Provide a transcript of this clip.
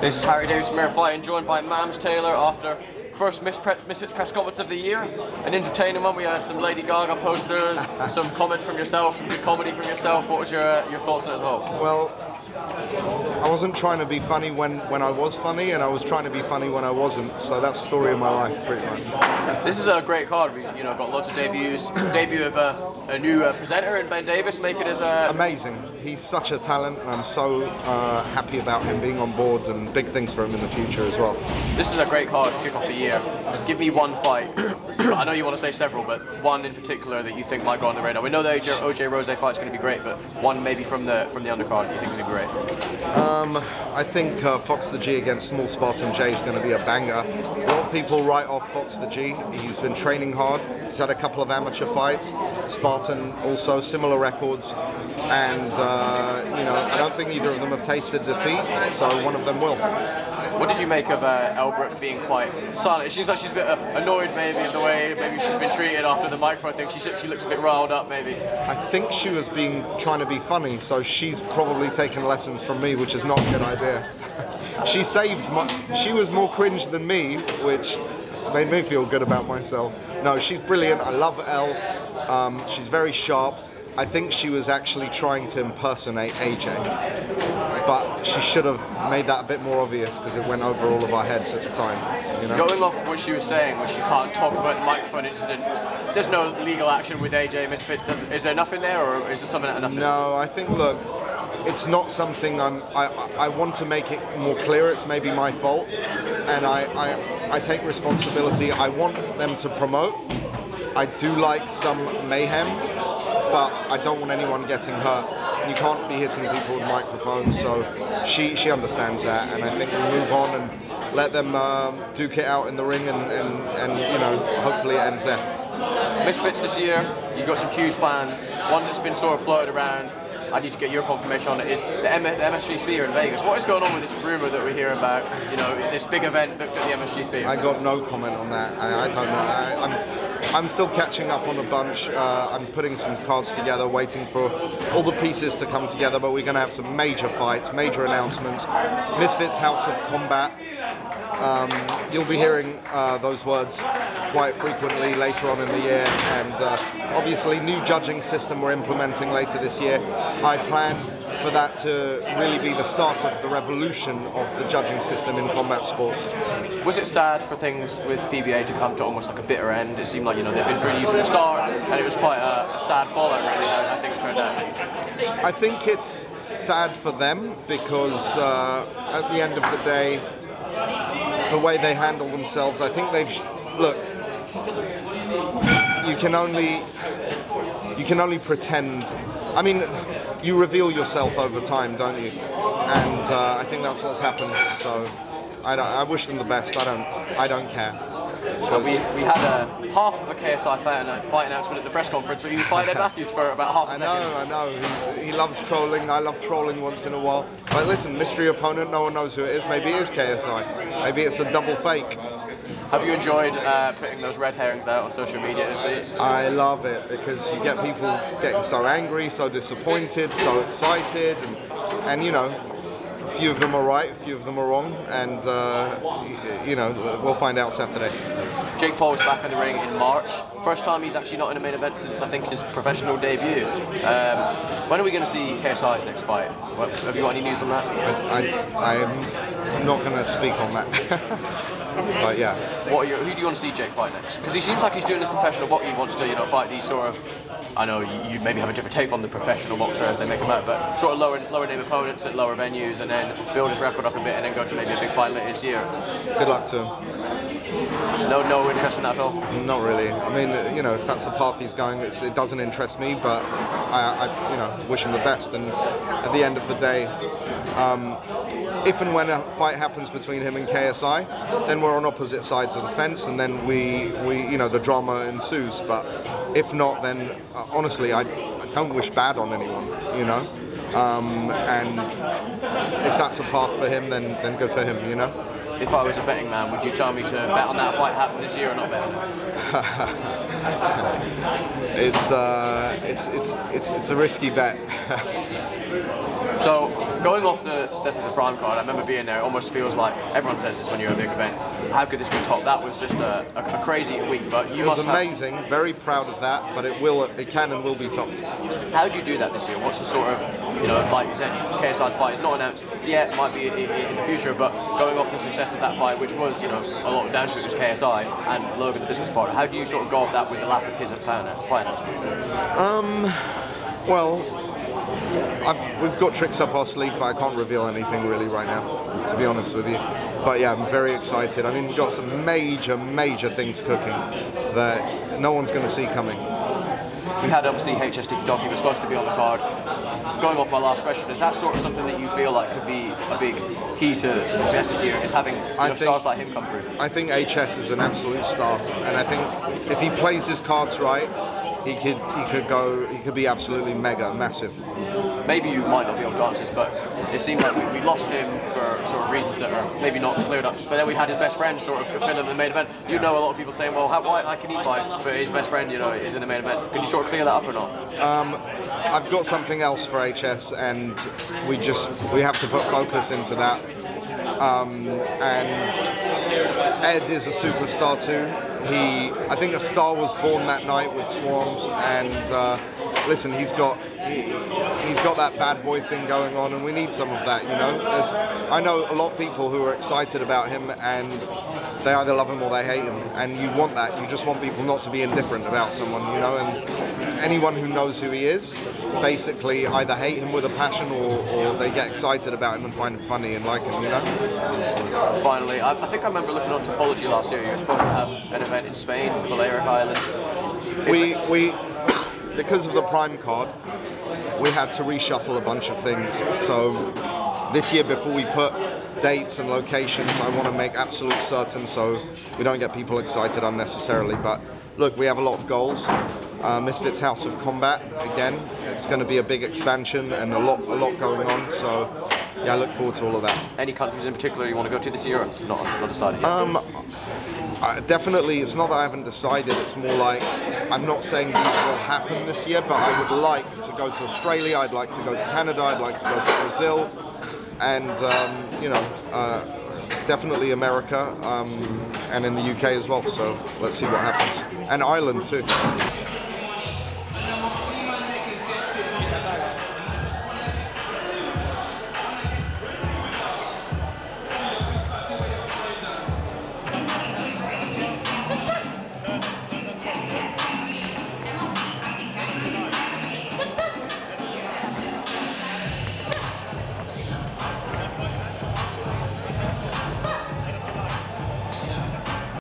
This is Harry Davis from Air Fighting, joined by Mams Taylor after first Misfits press conference of the year. An entertaining one. We had some Lady Gaga posters, some comments from yourself, some good comedy from yourself. What was your thoughts on it as well? Well, I wasn't trying to be funny when I was funny, and I was trying to be funny when I wasn't. So that's the story of my life, pretty much. This is a great card. We've got lots of debuts. Debut of a new presenter in Ben Davis, making his amazing. He's such a talent, and I'm so happy about him being on board, and big things for him in the future as well. This is a great card to kick off the year. Give me one fight. I know you want to say several, but one in particular that you think might go on the radar. We know the OJ Rose fight's going to be great, but one maybe from the undercard you think is going to be great. I think Fox the G against Small Spartan J is going to be a banger. A lot of people write off Fox the G. He's been training hard. He's had a couple of amateur fights. Spartan also, similar records. And, I don't think either of them have tasted defeat, so one of them will. What did you make of Elbrook being quite silent? It seems like she's a bit annoyed maybe in the way maybe she's been treated after the microphone thing. She looks a bit riled up maybe. I think she was trying to be funny, so she's probably taken lessons from me, which is not a good idea. She was more cringe than me, which made me feel good about myself. No, she's brilliant. I love Elle. She's very sharp. I think she was actually trying to impersonate AJ, but she should have made that a bit more obvious because it went over all of our heads at the time. Going off what she was saying, where she can't talk about the microphone incident, there's no legal action with AJ Misfits. Is there nothing there, or is there something that nothing? No, I think, look, it's not something I want to make it more clear. It's maybe my fault, and I take responsibility. I want them to promote. I do like some mayhem, but I don't want anyone getting hurt. You can't be hitting people with microphones, so she understands that, and I think we move on and let them duke it out in the ring, and hopefully it ends there. Misfits this year, you've got some huge plans. One that's been sort of floated around, I need to get your confirmation on it, is the MSG Sphere in Vegas. What is going on with this rumour that we hear about, this big event booked at the MSG Sphere? I got no comment on that. I don't know. I'm still catching up on a bunch. I'm putting some cards together, waiting for all the pieces to come together, but we're going to have some major fights, major announcements. Misfits House of Combat. You'll be hearing those words quite frequently later on in the year, and obviously new judging system we're implementing later this year. I plan for that to really be the start of the revolution of the judging system in combat sports. Was it sad for things with PBA to come to almost like a bitter end? It seemed like they've been through you from the start, and it was quite a sad fallout really how things turned out. I think it's sad for them because at the end of the day, the way they handle themselves, I think look, you can only pretend. I mean, you reveal yourself over time, don't you? And I think that's what's happened. So I wish them the best. I don't care. So we had half of a KSI fight announcement at the press conference where he was fighting Ed Matthews for about half a second. I know. He loves trolling. I love trolling once in a while. But listen, mystery opponent, no one knows who it is. Maybe it is KSI. Maybe it's a double fake. Have you enjoyed putting those red herrings out on social media? I love it because you get people getting so angry, so disappointed, so excited, and a few of them are right, a few of them are wrong, and we'll find out Saturday. Jake Paul is back in the ring in March. First time he's actually not in a main event since I think his professional debut. When are we going to see KSI's next fight? Have you got any news on that? I'm not going to speak on that. But yeah. Who do you want to see Jake fight next? Because he seems like he's doing this professional boxing. He wants to, fight these sort of. I know you maybe have a different take on the professional boxer as they make them out, but sort of lower name opponents at lower venues, and then build his record up a bit, and then go to maybe a big fight later this year. Good luck to him. No interest in that at all? Not really. I mean, if that's the path he's going, it doesn't interest me, but I wish him the best. And at the end of the day, if and when a fight happens between him and KSI, then we're on opposite sides of the fence, and then we the drama ensues. But if not, then honestly, I don't wish bad on anyone, and if that's a path for him, then good for him, If I was a betting man, would you tell me to bet on that fight happening this year or not bet on it? It's a risky bet. So Going off the success of the Prime card, I remember being there. It almost feels like everyone says this when you're at a big event. How could this be topped? That was just a crazy week. But you it was amazing. Very proud of that. But it can and will be topped. How do you do that this year? What's the sort of, you know, like you said, KSI's fight is not announced yet. It might be in the future. But going off the success of that fight, which was, you know, a lot down to it was KSI and Logan, the business partner. How do you sort of go off that with the lack of his finance? Well, we've got tricks up our sleeve, but I can't reveal anything really right now, to be honest with you. But yeah, I'm very excited. I mean, we've got some major things cooking that no one's going to see coming. We had obviously HS Doki was supposed to be on the card. Going off my last question, is that sort of something that you feel like could be a big key to success this year, is having stars like him come through? I think HS is an absolute star, and I think if he plays his cards right, he could be absolutely massive. Maybe you might not be on chances, but it seemed like we lost him for sort of reasons that are maybe not cleared up. But then we had his best friend sort of fill in the main event. You know, a lot of people saying, well, how can he fight for his best friend? You know, is in the main event. Can you sort of clear that up or not? I've got something else for HS, and we have to put focus into that. And Ed is a superstar too. I think a star was born that night with Swarms, and listen, he's got that bad boy thing going on, and we need some of that, you know. I know a lot of people who are excited about him, and they either love him or they hate him, and you want that. You just want people not to be indifferent about someone, you know. And anyone who knows who he is, basically either hate him with a passion or they get excited about him and find him funny and like him, you know. Finally, I think I remember looking on Topology last year. You were supposed to have an event in Spain, the Balearic Islands. Because of the Prime card, we had to reshuffle a bunch of things. So this year, before we put dates and locations, I want to make absolute certain so we don't get people excited unnecessarily. But look, we have a lot of goals. Misfits House of Combat, again, it's going to be a big expansion and a lot going on. So yeah, I look forward to all of that. Any countries in particular you want to go to this year, or not decided yet? Definitely, it's not that I haven't decided, it's more like, I'm not saying these will happen this year, but I would like to go to Australia, I'd like to go to Canada, I'd like to go to Brazil, and you know, definitely America, and in the UK as well, so let's see what happens. And Ireland too.